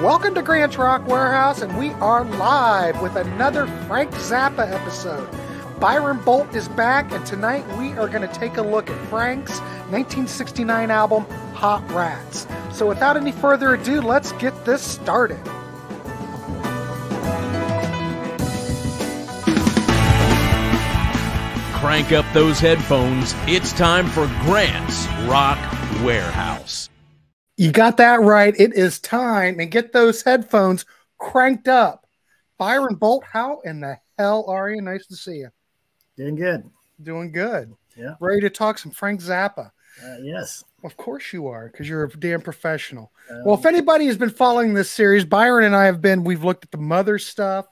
Welcome to Grant's Rock Warehouse, and we are live with another Frank Zappa episode. Byron Boldt is back, and tonight we are going to take a look at Frank's 1969 album, Hot Rats. So without any further ado, let's get this started. Crank up those headphones. It's time for Grant's Rock Warehouse. You got that right. It is time, and get those headphones cranked up. Byron Boldt, how in the hell are you? Nice to see you. Doing good. Doing good. Yeah. Ready to talk some Frank Zappa. Yes. Of course you are, because you're a damn professional. Well, if anybody has been following this series, Byron and I have been. We've looked at the Mother stuff,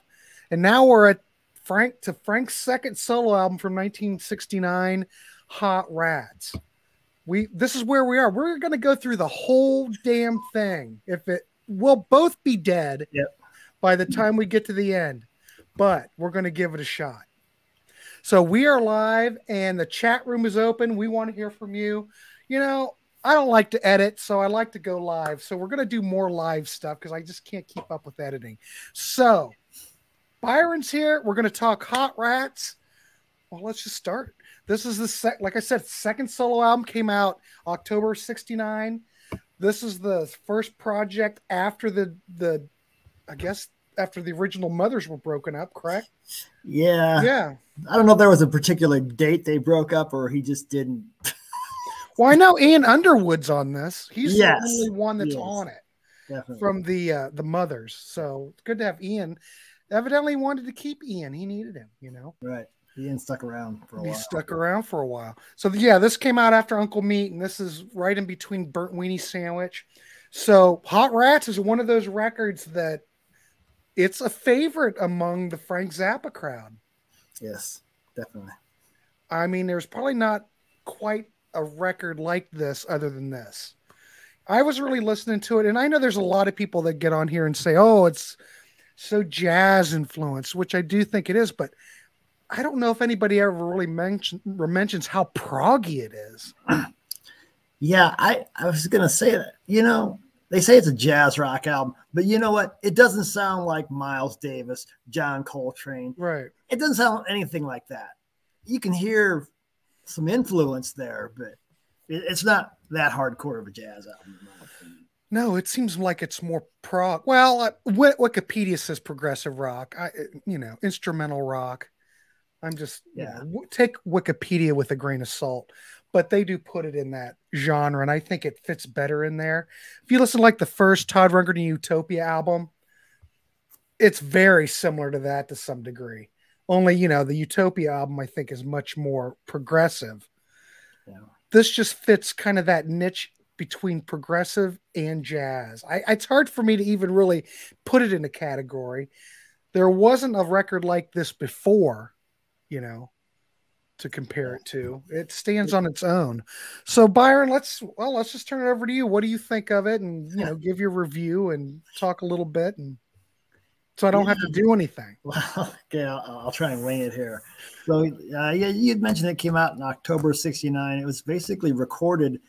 and now we're at Frank's second solo album from 1969, Hot Rats. This is where we are. We're going to go through the whole damn thing. We'll both be dead by the time we get to the end, but we're going to give it a shot. So we are live, and the chat room is open. We want to hear from you. You know, I don't like to edit, so I like to go live. So we're going to do more live stuff because I just can't keep up with editing. So Byron's here. We're going to talk Hot Rats. Well, let's just start. This is like I said, second solo album, came out October 69. This is the first project after after the original Mothers were broken up, correct? Yeah. Yeah. I don't know if there was a particular date they broke up or he just didn't. Well, I know Ian Underwood's on this. He's the Yes. only one that's on it. Definitely. From the Mothers. So it's good to have Ian. Evidently he wanted to keep Ian. He needed him, you know. Right. Ian stuck around for a while. He stuck around for a while. So yeah, this came out after Uncle Meat, and this is right in between Burnt Weenie Sandwich. So Hot Rats is one of those records that it's a favorite among the Frank Zappa crowd. Yes, definitely. I mean, there's probably not quite a record like this other than this. I was really listening to it, and I know there's a lot of people that get on here and say, oh, it's so jazz influenced, which I do think it is, but I don't know if anybody ever really mentions how proggy it is. Yeah, I was going to say that. You know, they say it's a jazz rock album, but you know what? It doesn't sound like Miles Davis, John Coltrane. Right. It doesn't sound anything like that. You can hear some influence there, but it's not that hardcore of a jazz album, in my opinion. No, it seems like it's more prog. Well, Wikipedia says progressive rock. Instrumental rock. I'm just take Wikipedia with a grain of salt, but they do put it in that genre, and I think it fits better in there. If you listen to like the first Todd Rundgren Utopia album, it's very similar to that to some degree. Only, the Utopia album I think is much more progressive. Yeah. This just fits kind of that niche between progressive and jazz. It's hard for me to even really put it in a category. There wasn't a record like this before, to compare it to. It stands on its own. So Byron, let's just turn it over to you. What do you think of it? And, give your review and talk a little bit, and so I don't have to do anything. Well, okay, I'll try and wing it here. So you had mentioned it came out in October 69. It was basically recorded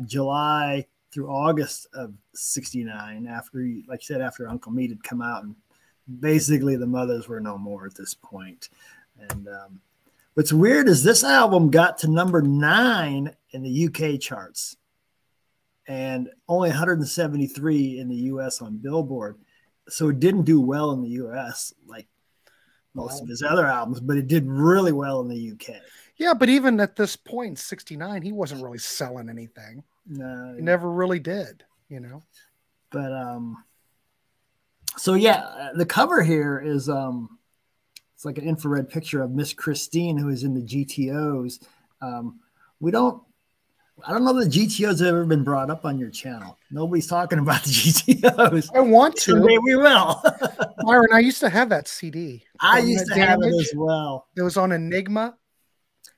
July through August of 69 after Uncle Meat had come out, and basically the Mothers were no more at this point. And what's weird is this album got to number 9 in the UK charts and only 173 in the US on Billboard. So it didn't do well in the US like most of his other albums, but it did really well in the UK. Yeah, but even at this point in 69, he wasn't really selling anything. No. He never really did, But so yeah, the cover here is it's like an infrared picture of Miss Christine, who is in the GTOs. I don't know that GTOs have ever been brought up on your channel. Nobody's talking about the GTOs. I want to. Someday we will. Byron, I used to have that CD. I used to have it as well. It was on Enigma.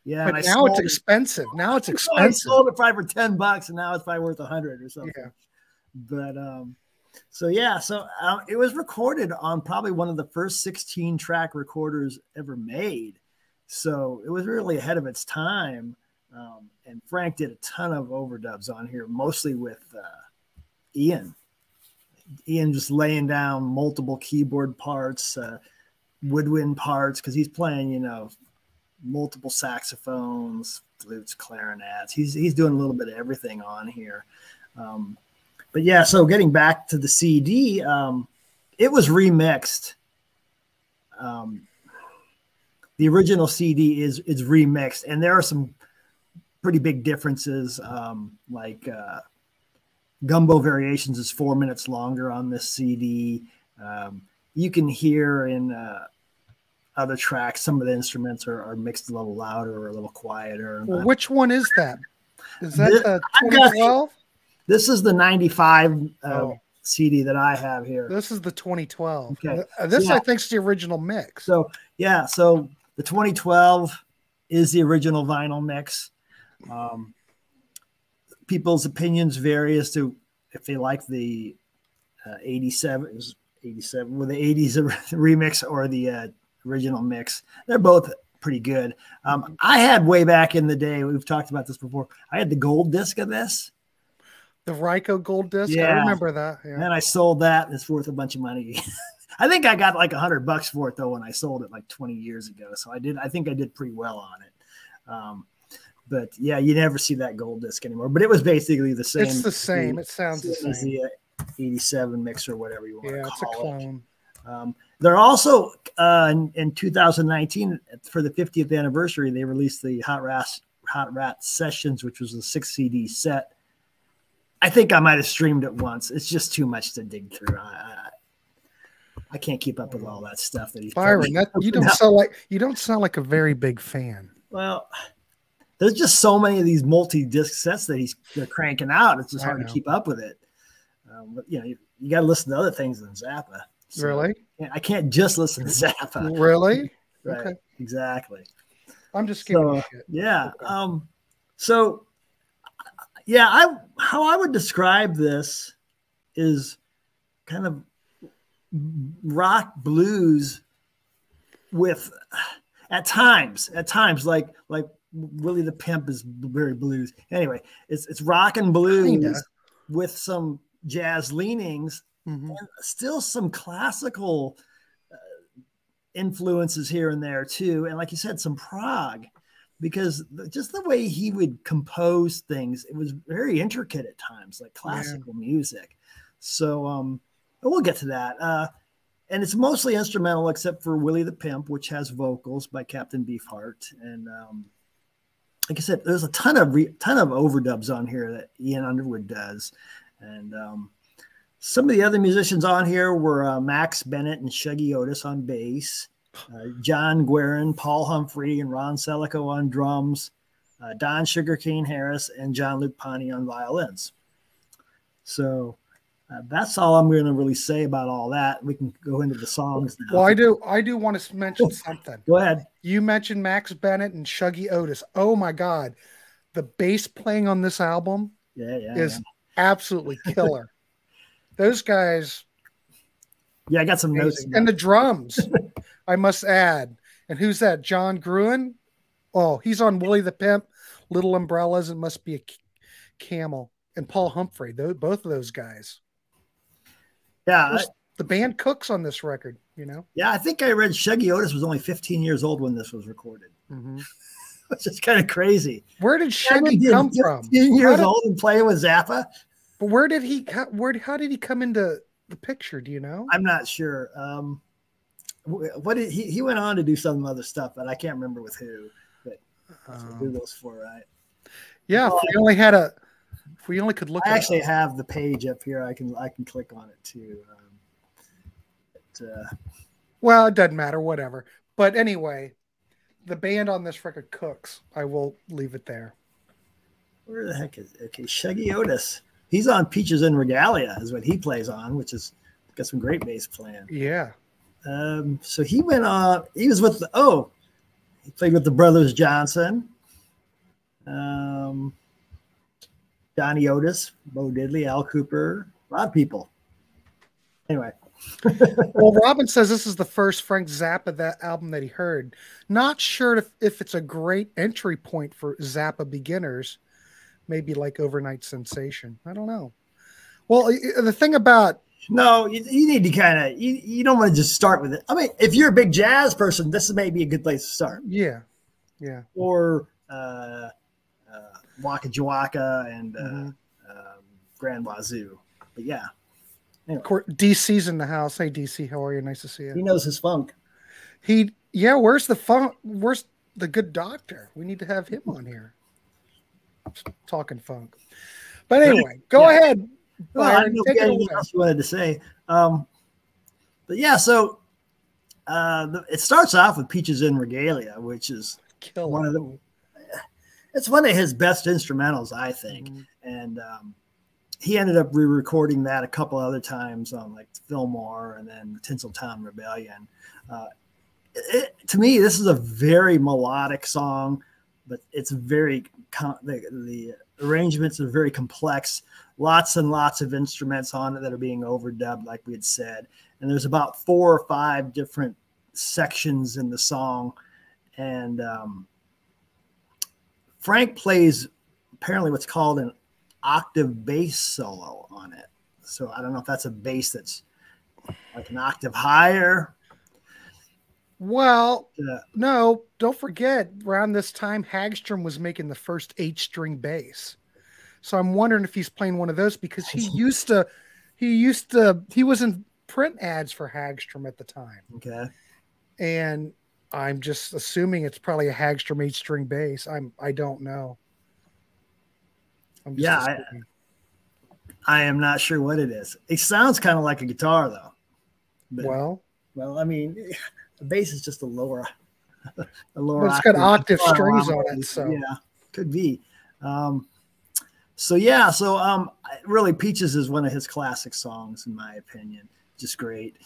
Yeah, but now it's expensive. Now it's expensive. I sold it probably for $10, and now it's probably worth $100 or something. Yeah. But so it was recorded on probably one of the first 16-track recorders ever made. So it was really ahead of its time. And Frank did a ton of overdubs on here, mostly with Ian. Ian just laying down multiple keyboard parts, woodwind parts, because he's playing, you know, multiple saxophones, flutes, clarinets. He's doing a little bit of everything on here. But yeah, so getting back to the CD, it was remixed. The original CD is remixed, and there are some pretty big differences. Like Gumbo Variations is 4 minutes longer on this CD. You can hear in other tracks, some of the instruments are mixed a little louder or a little quieter. Well, which one is that? Is that the 2012? This is the 95 CD that I have here. This is the 2012. Okay. This, I think, is the original mix. So, yeah, so the 2012 is the original vinyl mix. People's opinions vary as to if they like the 87 with the 80s remix or the original mix. They're both pretty good. I had way back in the day, we've talked about this before, I had the gold disc of this. The Ryko gold disc? Yeah. I remember that. Yeah. And I sold that, and it's worth a bunch of money. I think I got like $100 for it, though, when I sold it like 20 years ago. So I think I did pretty well on it. But yeah, you never see that gold disc anymore. But it was basically the same. It's the same. It sounds the same. As the 87 mix or whatever you want to call it. Yeah, it's a clone. They're also in 2019 for the 50th anniversary, they released the Hot Rat Sessions, which was a 6 CD set. I think I might have streamed it once. It's just too much to dig through. I can't keep up with all that stuff that he's Byron. You don't sound like a very big fan. Well, there's just so many of these multi-disc sets that they're cranking out. It's just hard to keep up with it. But you know, you got to listen to other things than Zappa. So, really? I can't just listen to Zappa. Really? Right. Okay. Exactly. I'm just giving you shit. Yeah. Okay. How I would describe this is kind of rock blues with at times like Willie the Pimp is very blues. Anyway, it's rock and blues Kinda. with some jazz leanings and still some classical influences here and there too. And like you said, some prog. Because just the way he would compose things, it was very intricate at times, like classical music. So we'll get to that. And it's mostly instrumental, except for Willie the Pimp, which has vocals by Captain Beefheart. And like I said, there's a ton of overdubs on here that Ian Underwood does. And some of the other musicians on here were Max Bennett and Shuggy Otis on bass. John Guerin, Paul Humphrey, and Ron Selico on drums, Don Sugarcane Harris, and John Luke Ponty on violins. So that's all I'm going to really say about all that. We can go into the songs now. Well, I do want to mention something. Go ahead. You mentioned Max Bennett and Shuggy Otis. Oh my God, the bass playing on this album is absolutely killer. Those guys. Yeah, I got some notes. And the drums. I must add. And who's that? John Gruen? Oh, he's on Willie the Pimp, Little Umbrellas, and Must Be a Camel. And Paul Humphrey, both of those guys. Yeah. The band cooks on this record, you know? Yeah, I think I read Shuggy Otis was only 15 years old when this was recorded. Which is kind of crazy. Where did Shuggy come from? 15 years old and playing with Zappa? But how did he come into the picture? Do you know? I'm not sure. What did he went on to do some other stuff, but I can't remember with who. But do those four, right? Yeah, if we only could look. I actually have the page up here. I can click on it too. Well, it doesn't matter, whatever. But anyway, the band on this record cooks. I will leave it there. Where the heck is it? Okay, Shuggy Otis. He's on Peaches and Regalia is what he plays on, which is got some great bass playing. Yeah. So he went on. He was with he played with the Brothers Johnson, Johnny Otis, Bo Diddley, Al Cooper, a lot of people. Anyway. Well, Robin says this is the first Frank Zappa album that he heard. Not sure if it's a great entry point for Zappa beginners. Maybe like Overnight Sensation. I don't know. Well, the thing about No, you need to kind of you don't want to just start with it. I mean, if you're a big jazz person, this is maybe a good place to start. Yeah. Or Waka Jawaka and Grand Wazoo. But yeah. Anyway. DC's in the house. Hey DC, how are you? Nice to see you. He knows his funk. Where's the funk? Where's the good doctor? We need to have him on here. Talking funk. But anyway, go ahead. Byron, take it away. Else you wanted to say. But yeah, so it starts off with Peaches in Regalia, which is it's one of his best instrumentals, I think. And he ended up re-recording that a couple other times on like Fillmore and then Tinseltown Rebellion. To me, this is a very melodic song, but it's very the arrangements are very complex. Lots and lots of instruments on it that are being overdubbed, like we had said. And there's about 4 or 5 different sections in the song. And Frank plays apparently what's called an octave bass solo on it. So I don't know if that's a bass that's like an octave higher. Well, no, don't forget, around this time, Hagstrom was making the first 8-string bass. So I'm wondering if he's playing one of those because he was in print ads for Hagstrom at the time. Okay. And I'm just assuming it's probably a Hagstrom 8-string bass. I don't know. I am not sure what it is. It sounds kind of like a guitar though. But, well, I mean, the bass is just a lower. But it's got octave strings on it, so yeah, could be. Really, Peaches is one of his classic songs, in my opinion. Just great.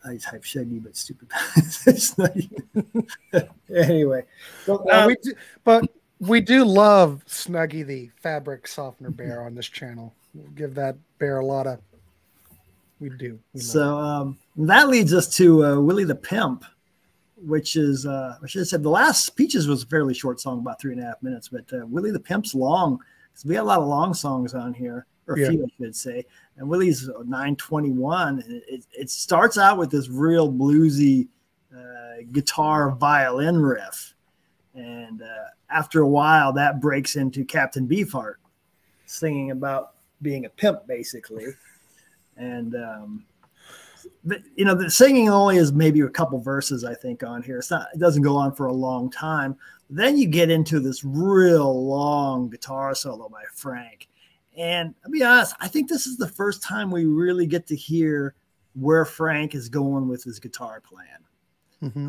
I type Shaggy, but stupid. Anyway, we do love Snuggy, the fabric softener bear, on this channel. We'll give that bear a lot of. We do. That leads us to Willie the Pimp, which is I should have said the last Peaches was a fairly short song, about 3.5 minutes, but Willie the Pimp's long because we got a lot of long songs on here, or a few, I should say. And Willie's 9:21. And it starts out with this real bluesy guitar violin riff, and after a while, that breaks into Captain Beefheart singing about being a pimp, basically. And the singing only is maybe a couple verses, I think, on here. It doesn't go on for a long time. Then you get into this real long guitar solo by Frank. And I'll be honest, I think this is the first time we really get to hear where Frank is going with his guitar playing.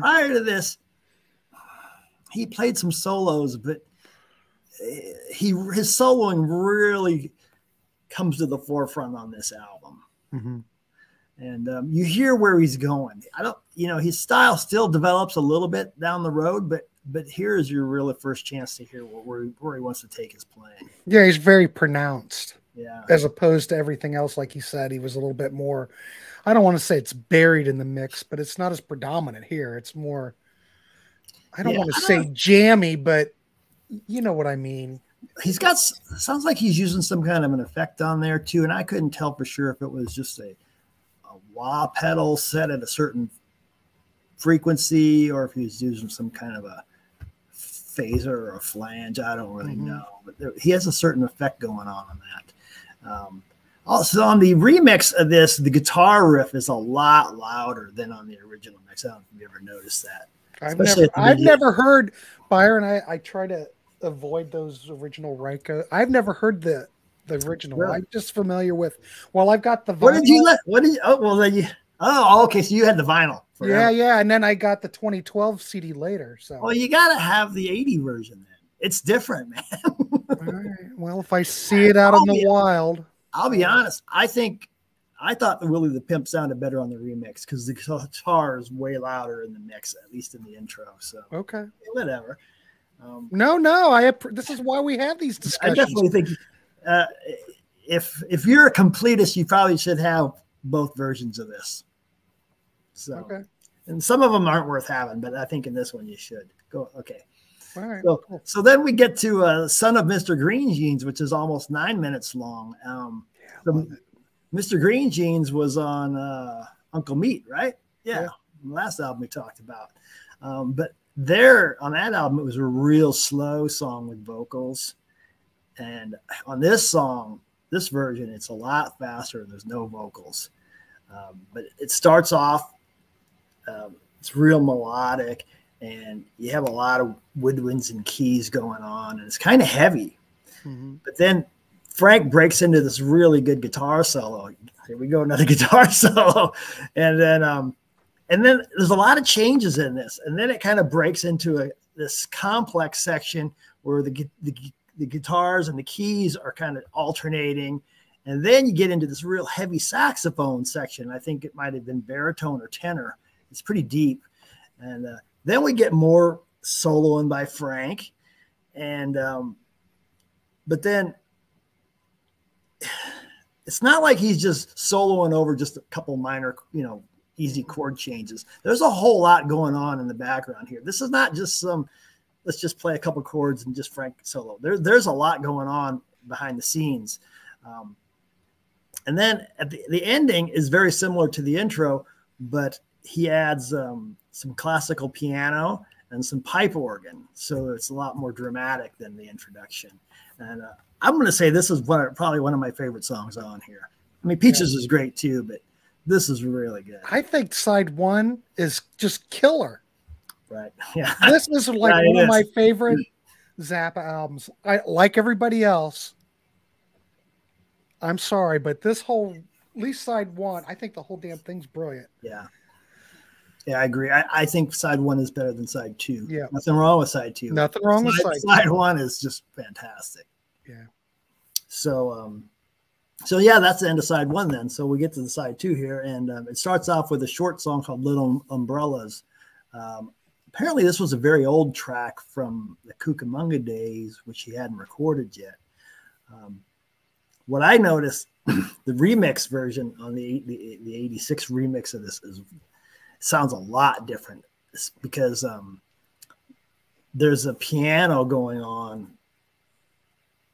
Prior to this, he played some solos, but his soloing really comes to the forefront on this album. And you hear where he's going. His style still develops a little bit down the road, but here is your really first chance to hear where he wants to take his playing. Yeah, he's very pronounced. Yeah. As opposed to everything else, like he said, he was a little bit more, I don't want to say it's buried in the mix, but it's not as predominant here. It's more, I don't want to say jammy, but you know what I mean. He's got, sounds like he's using some kind of an effect on there too. And I couldn't tell for sure if it was just a wah pedal set at a certain frequency or if he was using some kind of a phaser or a flange. I don't really know, but he has a certain effect going on that. Also on the remix of this, the guitar riff is a lot louder than on the original mix. I don't know if you ever noticed that. I've never heard, Byron, I try to avoid those original Ryko. I've never heard the original. Really? I'm just familiar with, I've got the vinyl. Okay, so you had the vinyl. Yeah, and then I got the 2012 CD later. So well, you got to have the 80 version then. It's different, man. All right. Well, if I see it out in the wild. I'll be honest. I thought the Willie the Pimp sounded better on the remix because the guitar is way louder in the mix, at least in the intro. So okay, whatever. No. This is why we have these discussions. I definitely think if you're a completist, you probably should have both versions of this. So, okay. And some of them aren't worth having, but I think in this one you should go. Okay. All right. So then we get to Son of Mr. Green Jeans, which is almost 9 minutes long. Mr. Green Jeans was on Uncle Meat, right? Yeah, last album we talked about. But there on that album, it was a real slow song with vocals. And on this song, this version, it's a lot faster. There's no vocals. But it starts off, it's real melodic, and you have a lot of woodwinds and keys going on, and it's kind of heavy. But then Frank breaks into this really good guitar solo. Here we go, another guitar solo. And then there's a lot of changes in this. And then it kind of breaks into this complex section where the guitars and the keys are kind of alternating. And then you get into this real heavy saxophone section. I think it might have been baritone or tenor. It's pretty deep. And then we get more soloing by Frank. And but then it's not like he's just soloing over just a couple minor, easy chord changes. There's a whole lot going on in the background here. This is not just let's just play a couple chords and just Frank solo. There's a lot going on behind the scenes. And then at the ending is very similar to the intro, but he adds some classical piano and some pipe organ. So it's a lot more dramatic than the introduction. And I'm going to say this is probably one of my favorite songs on here. I mean, Peaches is great too, but this is really good. I think side one is just killer. Right. Yeah. This is like one of my favorite Zappa albums. I like everybody else. I'm sorry, but this whole, at least side one, I think the whole damn thing's brilliant. Yeah. Yeah, I agree. I think side one is better than side two. Yeah. Nothing wrong with side two. Nothing wrong with side two. Side one is just fantastic. Yeah. So, so yeah, that's the end of side one then. So we get to the side two here, and it starts off with a short song called Little Umbrellas. Apparently this was a very old track from the Cucamonga days, which he hadn't recorded yet. What I noticed, the remix version on the 86 remix of this sounds a lot different. It's because there's a piano going on,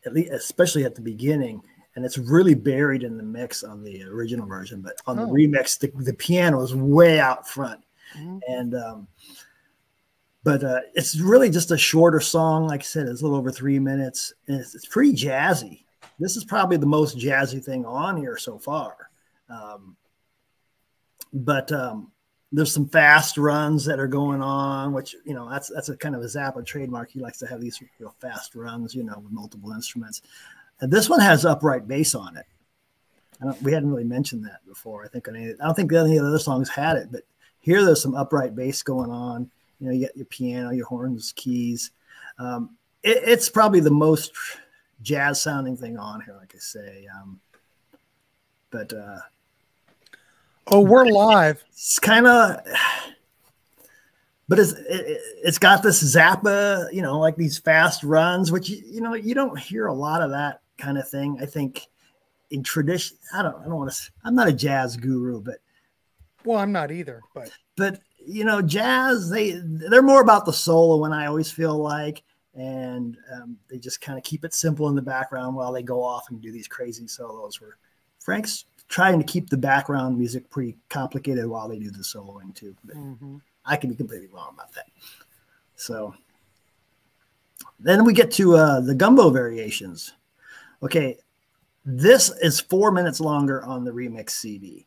at least, especially at the beginning, and it's really buried in the mix on the original version. But on the remix, the piano is way out front. And but it's really just a shorter song. Like I said, it's a little over 3 minutes, and it's pretty jazzy. This is probably the most jazzy thing on here so far. But there's some fast runs that are going on, which, that's a kind of a Zappa trademark. He likes to have these real fast runs, with multiple instruments. And this one has upright bass on it. We hadn't really mentioned that before. I don't think any of the other songs had it, but here there's some upright bass going on. You get your piano, your horns, keys. It's probably the most jazz sounding thing on here, like I say. But we're live. It's kind of, but it's got this Zappa, like these fast runs, which you don't hear a lot of that kind of thing. I think in tradition, I don't want to. I'm not a jazz guru, but I'm not either. But jazz, they're more about the solo, and I always feel like. And they just kind of keep it simple in the background while they go off and do these crazy solos, where Frank's trying to keep the background music pretty complicated while they do the soloing too. But I can be completely wrong about that. So then we get to the gumbo variations. Okay, this is 4 minutes longer on the remix CD.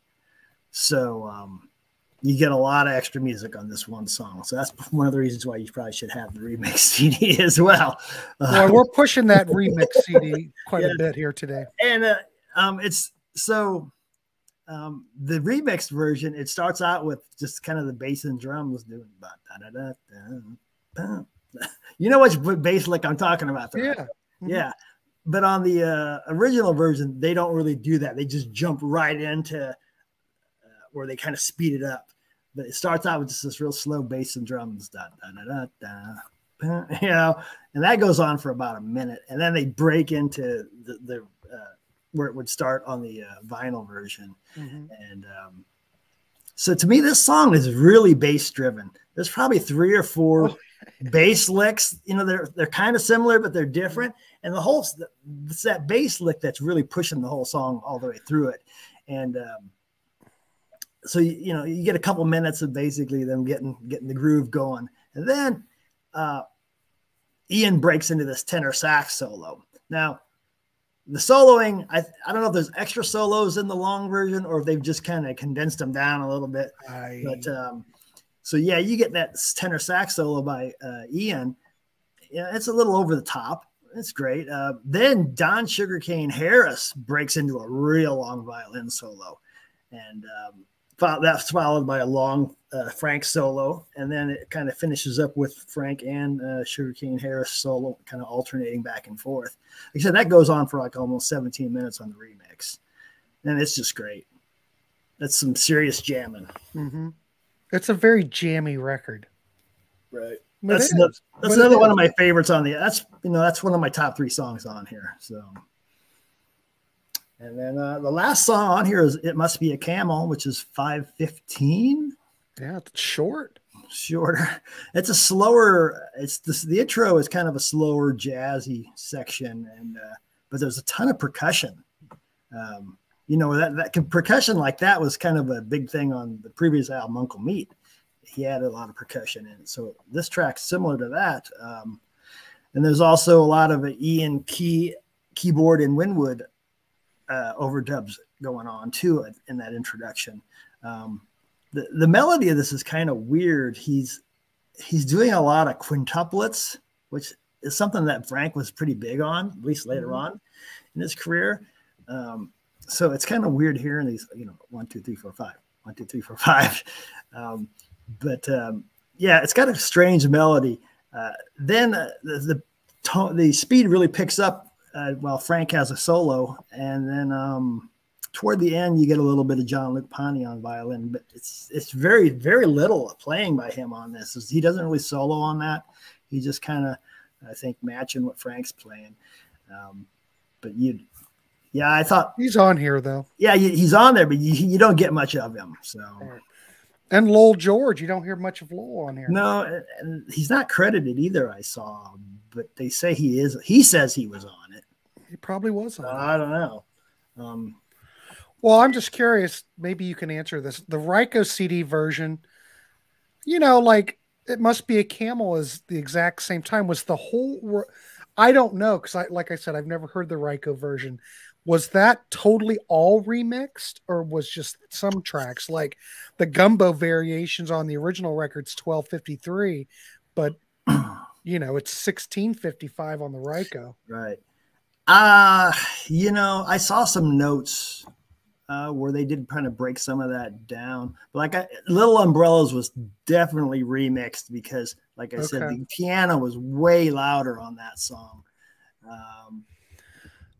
So you get a lot of extra music on this one song. So that's one of the reasons why you probably should have the remix CD as well. We're pushing that remix CD quite a bit here today. And it's so the remix version, it starts out with just kind of the bass and drums doing which bass lick I'm talking about there. Yeah. But on the original version, they don't really do that. They just jump right into where they kind of speed it up. But it starts out with just this real slow bass and drums, and that goes on for about a minute, and then they break into the where it would start on the vinyl version. And so to me, this song is really bass driven. There's probably 3 or 4 bass licks. They're kind of similar, but they're different. And it's that bass lick that's really pushing the whole song all the way through it. And so you get a couple minutes of basically them getting the groove going, and then Ian breaks into this tenor sax solo. Now, the soloing, I don't know if there's extra solos in the long version or if they've just kind of condensed them down a little bit. But so yeah, you get that tenor sax solo by Ian. Yeah, it's a little over the top. It's great. Then Don Sugarcane Harris breaks into a real long violin solo, and that's followed by a long Frank solo, and then it kind of finishes up with Frank and Sugarcane Harris solo, kind of alternating back and forth. Like I said, that goes on for like almost 17 minutes on the remix, and it's just great. That's some serious jamming. Mm-hmm. It's a very jammy record, right? That's another one of my favorites on the. That's one of my top 3 songs on here. So. And then the last song on here is "It Must Be a Camel," which is 5:15. Yeah, it's shorter. It's a slower. The intro is kind of a slower jazzy section, and but there's a ton of percussion. That percussion like that was kind of a big thing on the previous album, Uncle Meat. He had a lot of percussion in it, so this track's similar to that. And there's also a lot of Ian keyboard and Winwood overdubs going on too in that introduction. The melody of this is kind of weird. He's doing a lot of quintuplets, which is something that Frank was pretty big on, at least later on in his career. So it's kind of weird hearing these, 1, 2, 3, 4, 5, 1, 2, 3, 4, 5. Yeah, it's got a strange melody. Then the speed really picks up while Frank has a solo, and then toward the end you get a little bit of Jean-Luc Ponty on violin, but it's very, very little playing by him on this. He doesn't really solo on that. He just kind of, I think, matching what Frank's playing. I thought he's on here though. Yeah, he's on there, but you don't get much of him. So. And Lowell George, you don't hear much of Lowell on here. No, and he's not credited either, I saw, but they say he is. He says he was on it. He probably was on it. I don't know. Well, I'm just curious. Maybe you can answer this. The Ryko CD version, like "It Must Be a Camel" is the exact same time. Was the whole? I don't know, because like I said, I've never heard the Ryko version. Was that totally all remixed, or was just some tracks like the Gumbo variations on the original record's 12:53, but it's 16:55 on the Ryko? Right. I saw some notes where they did kind of break some of that down, but Little Umbrellas was definitely remixed because, like I said, the piano was way louder on that song.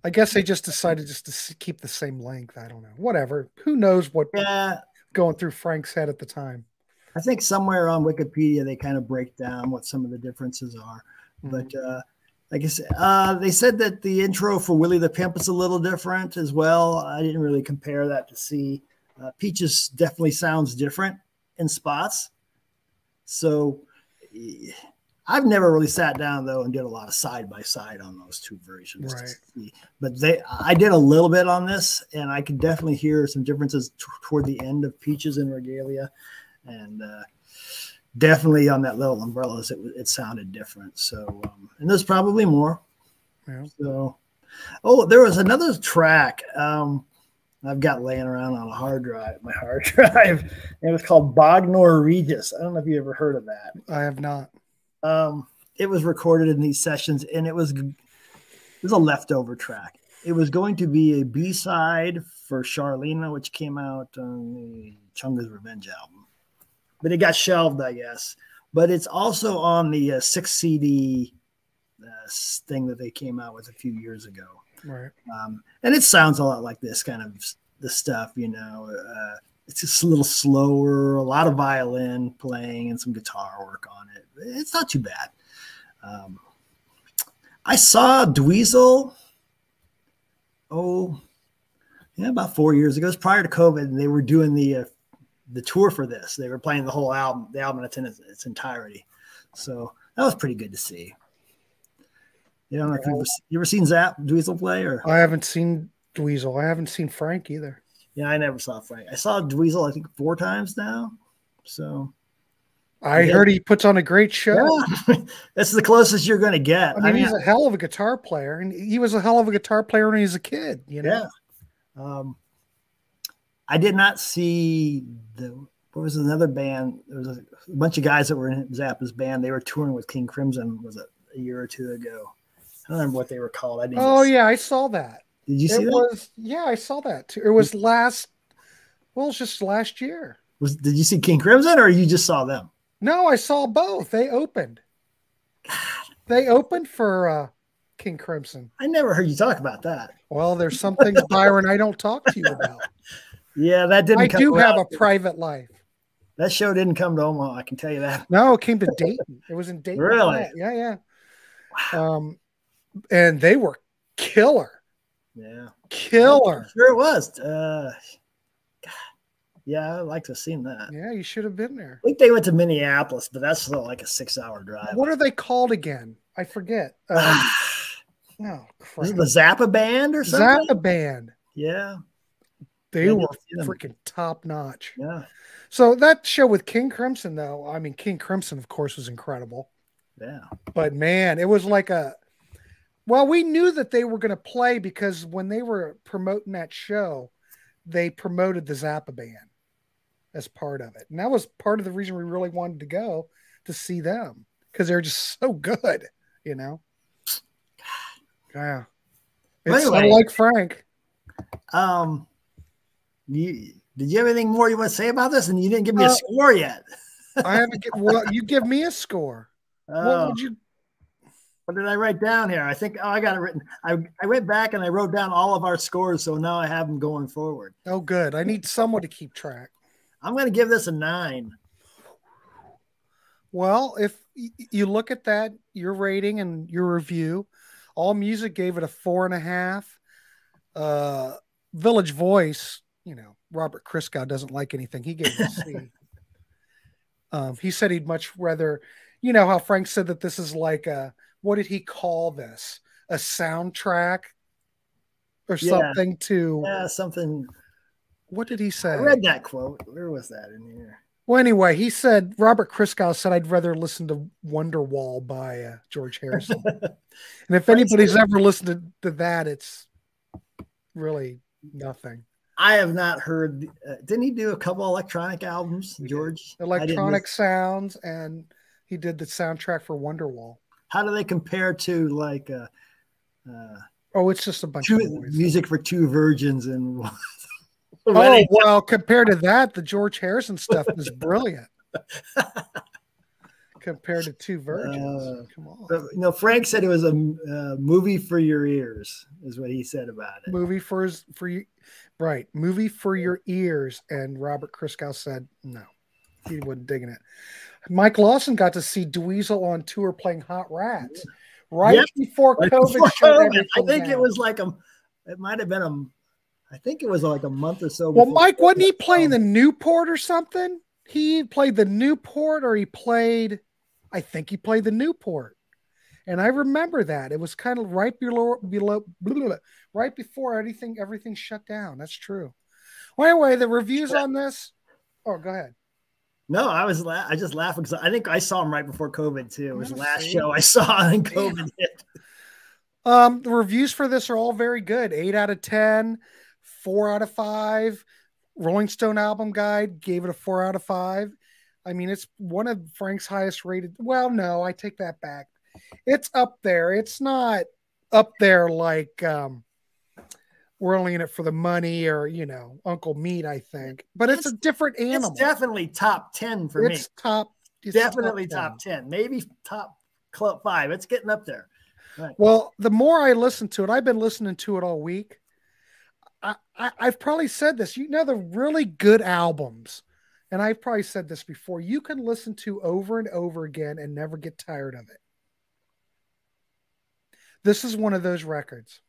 I guess they just decided just to keep the same length. I don't know. Whatever. Who knows what going through Frank's head at the time. I think somewhere on Wikipedia they kind of break down what some of the differences are. But like I said, they said that the intro for Willie the Pimp is a little different as well. I didn't really compare that to see. Peaches definitely sounds different in spots. So I've never really sat down though and did a lot of side by side on those two versions. Right. But I did a little bit on this, and I could definitely hear some differences toward the end of Peaches and Regalia, and definitely on that Little Umbrellas, it sounded different. So, and there's probably more. Yeah. So, there was another track I've got laying around on my hard drive. And it was called Bognor Regis. I don't know if you ever heard of that. I have not. It was recorded in these sessions, and it was a leftover track. It was going to be a B-side for Charlena, which came out on the Chunga's Revenge album, but it got shelved, I guess. But it's also on the 6 CD thing that they came out with a few years ago. Right. And it sounds a lot like this kind of the stuff, it's just a little slower, a lot of violin playing and some guitar work on it. It's not too bad. I saw Dweezil, about 4 years ago. It was prior to COVID, and they were doing the tour for this. They were playing the whole album, the album in its entirety. So that was pretty good to see. You ever seen Dweezil play? Or I haven't seen Dweezil. I haven't seen Frank either. Yeah, I never saw Frank. I saw Dweezil, I think 4 times now. So I heard he puts on a great show. Yeah. That's the closest you're going to get. I mean, he's a hell of a guitar player, and he was a hell of a guitar player when he was a kid. You know. Yeah. I did not see what was another band? There was a bunch of guys that were in Zappa's band. They were touring with King Crimson. Was it a year or 2 ago? I don't remember what they were called. I didn't. Yeah, I saw that. Did you see that? Yeah, I saw that too. It was just last year. Did you see King Crimson, or you just saw them? No, I saw both. They opened. They opened for King Crimson. I never heard you talk about that. Well, there's some things, Byron, I don't talk to you about. Yeah, that didn't. I do have a private life. That show didn't come to Omaha. I can tell you that. No, it came to Dayton. It was in Dayton. Really? Yeah. Wow. And they were killer. Yeah. Killer. Sure it was. God. Yeah, I'd like to have seen that. Yeah, you should have been there. I think they went to Minneapolis, but that's still like a 6-hour drive. What are they called again? I forget. Oh, crap. Is it the Zappa band or something? Zappa band. Yeah. They were freaking top notch. Yeah. So that show with King Crimson, though, I mean, King Crimson, of course, was incredible. Yeah. But man, it was like we knew that they were going to play because when they were promoting that show, they promoted the Zappa band as part of it. And that was part of the reason we really wanted to go to see them, because they're just so good, you know? Yeah. It's anyway, like Frank. Did you have anything more you want to say about this? And you didn't give me a score yet. I haven't. Well, you give me a score. What would you? What did I write down here? I think I got it written. I went back and I wrote down all of our scores, so now I have them going forward. Oh, good. I need someone to keep track. I'm going to give this a 9. Well, if you look at that, your rating and your review, All Music gave it a 4.5. Village Voice, you know, Robert Christgau doesn't like anything. He gave it a C. He said he'd much rather, you know how Frank said that this is like what did he call this? A soundtrack or something to. Yeah, something. What did he say? I read that quote. Where was that in here? Well, anyway, he said, Robert Christgau said, I'd rather listen to Wonderwall by George Harrison. And if anybody's ever listened to that, it's really nothing. I have not heard. Didn't he do a couple electronic albums, George? Electronic Sounds, and he did the soundtrack for Wonderwall. How do they compare to like? It's just a bunch of music for two virgins and. Well, compared to that, the George Harrison stuff is brilliant. Compared to Two Virgins, come on. You know, Frank said it was a movie for your ears, is what he said about it. Movie for you, right? Movie for your ears. And Robert Christgau said no, he wasn't digging it. Mike Lawson got to see Dweezil on tour playing Hot Rats before COVID. I think it was like it might have been I think it was like a month or so. Well, Mike, wasn't he playing the Newport or something? He played the Newport, or I think he played the Newport. And I remember that. It was kind of right before everything shut down. That's true. Well, anyway, the reviews on this. Oh, go ahead. No, I just laughed because I think I saw him right before COVID too. It was the last show I saw and COVID hit. The reviews for this are all very good. 8 out of 10. 4 out of 5. Rolling Stone Album Guide gave it a 4 out of 5. I mean, it's one of Frank's highest rated. Well, no, I take that back. It's up there. It's not up there like We're Only in It for the Money or, you know, Uncle Meat, I think. But it's a different animal. It's definitely top 10 for me. It's definitely top 10. Maybe top 5. It's getting up there. Right. Well, the more I listen to it, I've been listening to it all week. I've probably said this, you know, the really good albums, and I've probably said this before, you can listen to over and over again and never get tired of it. This is one of those records.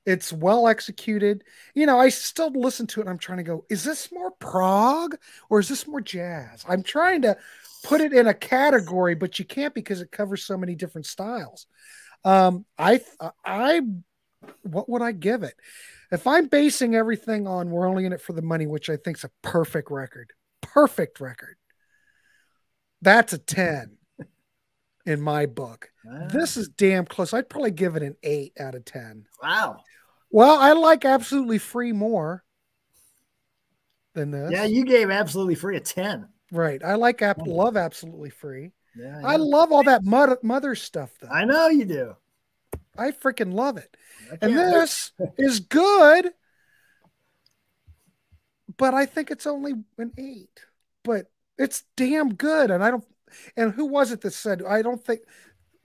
It's well executed. You know, I still listen to it and I'm trying to go, is this more prog or is this more jazz? I'm trying to put it in a category, but you can't because it covers so many different styles. I what would I give it? If I'm basing everything on We're Only In It For The Money, which I think is a perfect record, that's a 10 in my book. Wow. This is damn close. I'd probably give it an 8 out of 10. Wow. Well, I like Absolutely Free more than this. Yeah, you gave Absolutely Free a 10. Right. I like love Absolutely Free. Yeah, I love all that mother stuff, though. I know you do. I freaking love it. And this is good, but I think it's only an 8. But it's damn good. And who was it that said, wait a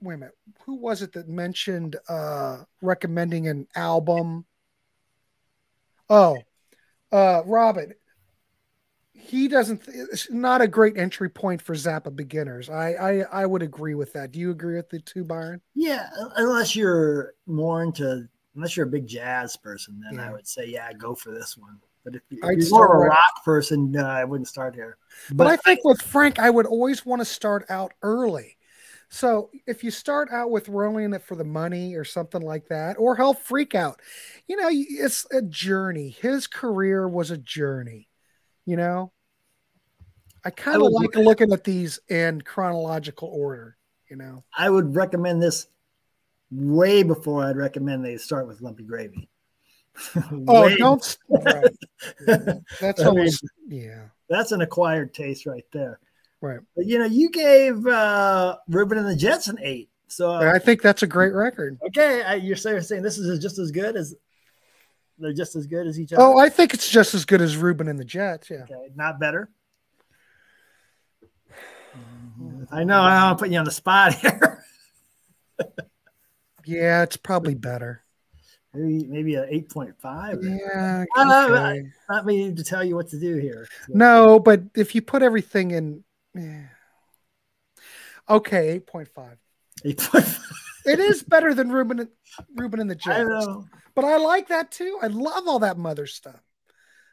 minute, who was it that mentioned recommending an album? Robin. It's not a great entry point for Zappa beginners. I would agree with that. Do you agree with the two, Byron? Yeah, unless you're a big jazz person, then I would say, yeah, go for this one. But if you're more of a rock person, no, I wouldn't start here. But I think with Frank, I would always want to start out early. So if you start out with We're Only In It For The Money or something like that, or Hell Freak Out, it's a journey. His career was a journey. I kind of like looking at these in chronological order, I would recommend this way before I'd recommend they start with Lumpy Gravy. Don't. Right. That's always, that's an acquired taste right there. Right. But, you gave Reuben and the Jets an 8. So I think that's a great record. Okay. You're saying this is just as good as they're just as good as each other? Oh, I think it's just as good as Reuben and the Jets. Yeah. Okay. Not better. I know I'm putting you on the spot here. Yeah, it's probably better. Maybe a 8.5. Yeah. Okay. Not me to tell you what to do here. So. No, but if you put everything in, okay, 8.5. 8.5. It is better than Reuben and the Jets. I know. But I like that too. I love all that mother stuff.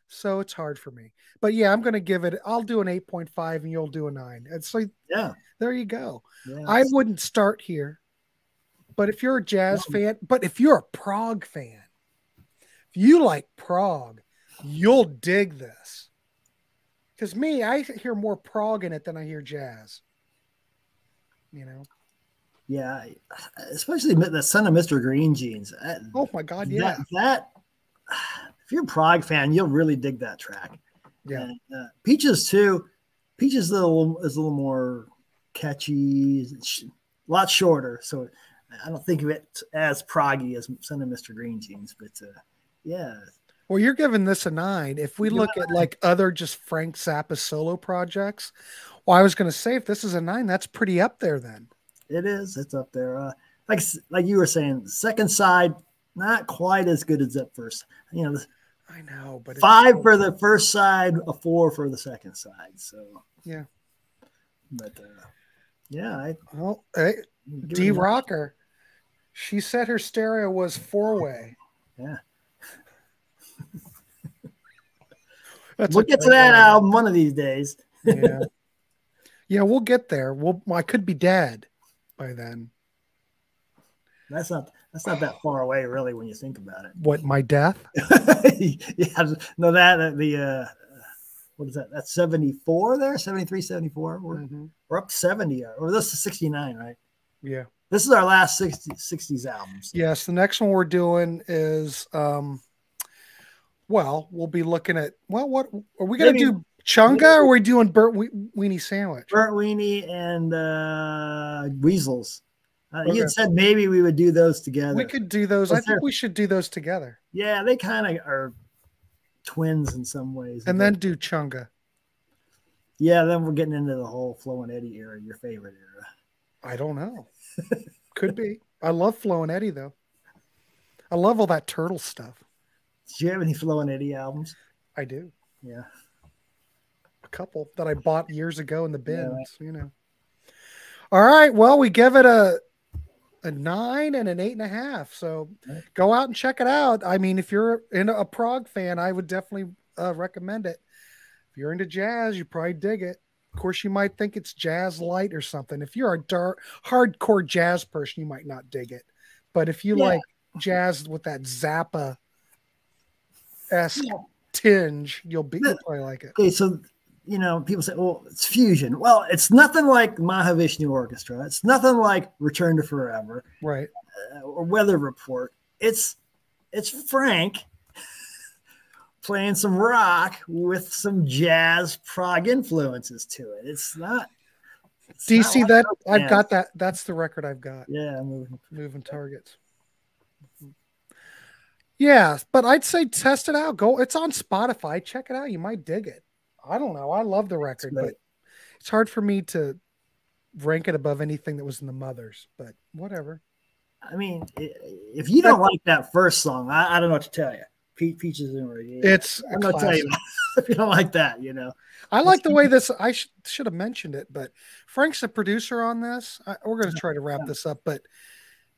So it's hard for me. But yeah, I'm going to give it, I'll do an 8.5 and you'll do a 9. And so there you go. Yes. I wouldn't start here. But if you're a jazz fan, but if you're a prog fan, if you like prog, you'll dig this. Because me, I hear more prog in it than I hear jazz. Yeah, especially the Son of Mr. Green Jeans. Oh my God, yeah. That if you're a prog fan, you'll really dig that track. Yeah. And, Peaches too. Peaches is a little more catchy, a lot shorter. So I don't think of it as proggy as Son of Mr. Green Jeans, but yeah. Well, you're giving this a 9. If we look at like other just Frank Zappa solo projects, well, I was going to say if this is a 9, that's pretty up there then. It is. It's up there. Like you were saying, second side, not quite as good as that first. I know, but 5 for the first side, a 4 for the second side. So yeah. But yeah. D Rocker, she said her stereo was 4-way. Yeah. We'll get to that album one of these days. Yeah. Yeah, we'll get there. I could be dead by then. That's not that far away, really, when you think about it. What, my death? Yeah, no, what is that? That's 74 there, 73, 74. We're up to 70, or this is 69, right? Yeah. This is our last 60s album. So. Yes, the next one we're doing is, we'll be looking at, what are we going to do? Chunga, or are we doing burnt weenie sandwich? Burnt weenie and weasels. You had said maybe we would do those together. We could do those. I think we should do those together. Yeah, they kind of are twins in some ways. And then do Chunga. Yeah, then we're getting into the whole Flo and Eddie era, your favorite era. I don't know. Could be. I love Flo and Eddie, though. I love all that turtle stuff. Do you have any Flo and Eddie albums? I do. Yeah. A couple that I bought years ago in the bins, All right. Well, we give it a 9 and an 8.5. So go out and check it out. I mean, if you're a prog fan, I would definitely recommend it. If you're into jazz, you probably dig it. Of course, you might think it's jazz light or something. If you're a hardcore jazz person, you might not dig it. But if you like jazz with that Zappa-esque tinge, you'll probably like it. Okay, so people say, "Well, it's fusion." Well, it's nothing like Mahavishnu Orchestra. It's nothing like Return to Forever, right? Or Weather Report. It's Frank playing some rock with some jazz prog influences to it. It's not. Do you see that? I've got that. That's the record I've got. Yeah, moving targets. Yeah, but I'd say test it out. Go. It's on Spotify. Check it out. You might dig it. I don't know. I love the record, but it's hard for me to rank it above anything that was in the Mothers. But whatever. I mean, if you don't like that first song, I don't know what to tell you. Peaches and Radiation. It's I'm gonna tell you if you don't like that, I like the way this. I should have mentioned it, but Frank's the producer on this. We're going to try to wrap this up, but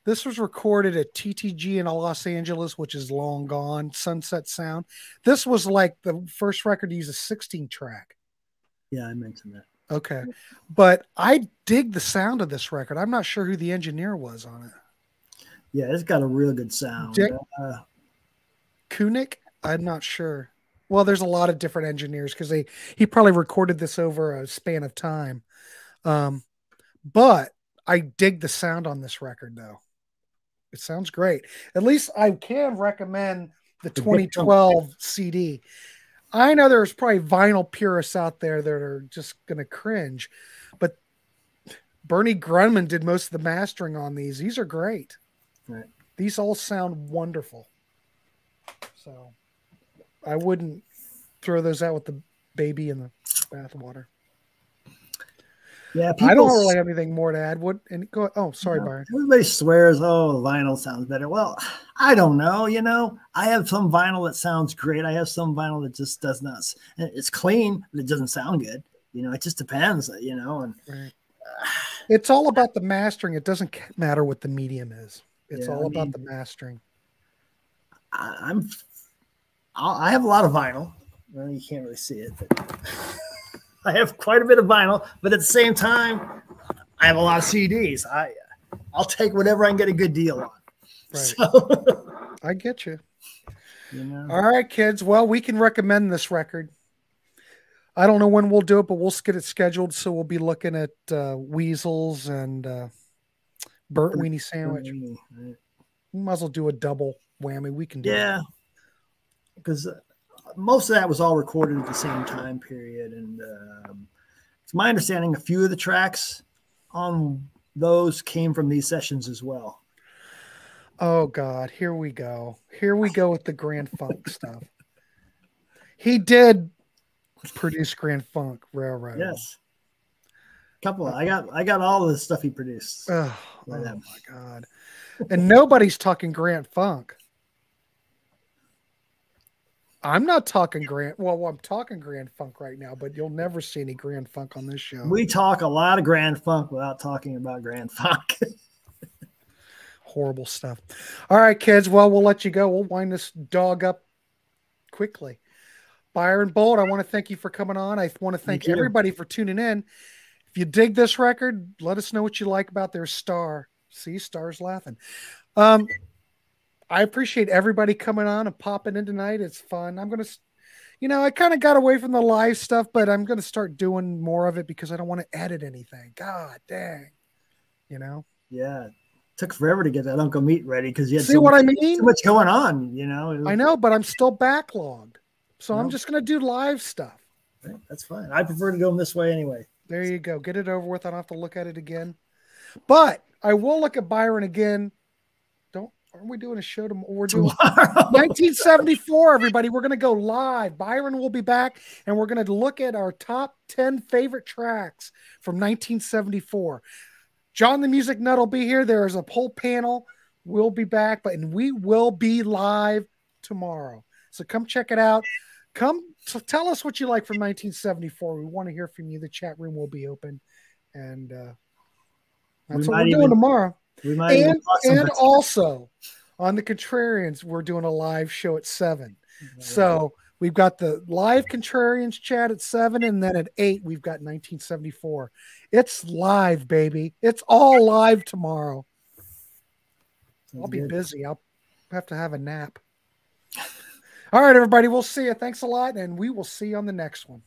this was recorded at TTG in Los Angeles, which is long gone. Sunset Sound. This was like the first record to use a 16-track. Yeah, I mentioned that. Okay, but I dig the sound of this record. I'm not sure who the engineer was on it. Yeah, it's got a real good sound. Dick Kunik? I'm not sure. Well, there's a lot of different engineers because he probably recorded this over a span of time. But I dig the sound on this record, though. It sounds great. At least I can recommend the 2012 CD. I know there's probably vinyl purists out there that are just going to cringe, but Bernie Grunman did most of the mastering on these. These are great. Right. These all sound wonderful. So I wouldn't throw those out with the baby in the bathwater. Yeah, I don't really have anything more to add. Oh, sorry, Byron. Everybody swears, vinyl sounds better. Well, I don't know. I have some vinyl that sounds great. I have some vinyl that just does not. It's clean, but it doesn't sound good. It just depends. And right. It's all about the mastering. It doesn't matter what the medium is. It's all about the mastering. I have a lot of vinyl. Well, you can't really see it, but I have quite a bit of vinyl. But at the same time, I have a lot of CDs. I'll take whatever I can get a good deal on. Right. So, I get you. All right, kids. Well, we can recommend this record. I don't know when we'll do it, but we'll get it scheduled. So we'll be looking at Weasels and Burnt Weenie Sandwich. Right. We might as well do a double whammy. We can do it. Because most of that was all recorded at the same time period. And it's my understanding a few of the tracks on those came from these sessions as well. Oh, God. Here we go. Here we go with the Grand Funk stuff. He did produce Grand Funk Railroad. Yes. I got all the stuff he produced. Oh my God. And nobody's talking Grand Funk. I'm not talking I'm talking Grand Funk right now, but you'll never see any Grand Funk on this show. We talk a lot of Grand Funk without talking about Grand Funk. Horrible stuff. All right, kids. Well, we'll let you go. We'll wind this dog up quickly. Byron Boldt, I want to thank you for coming on. I want to thank everybody for tuning in. If you dig this record, let us know what you like about their Star. See, Star's laughing. I appreciate everybody coming on and popping in tonight. It's fun. I'm going to, I kind of got away from the live stuff, but I'm going to start doing more of it because I don't want to edit anything. God dang. Yeah. It took forever to get that Uncle Meat ready because you had too much going on, I know, but I'm still backlogged. So I'm just going to do live stuff. Right, that's fine. I prefer to do them this way anyway. There you go. Get it over with. I don't have to look at it again. But I will look at Byron again. Aren't we doing a show tomorrow? We're doing 1974, everybody. We're going to go live. Byron will be back, and we're going to look at our top 10 favorite tracks from 1974. John the Music Nut will be here. There is a whole panel. We'll be back, and we will be live tomorrow. So come check it out. Tell us what you like from 1974. We want to hear from you. The chat room will be open, and that's what we're doing tomorrow. And also on the Contrarians, we're doing a live show at 7. So we've got the live Contrarians chat at 7, and then at 8 we've got 1974. It's live, baby. It's all live tomorrow. I'll be busy. I'll have to have a nap. All right, everybody. We'll see you. Thanks a lot, and we will see you on the next one.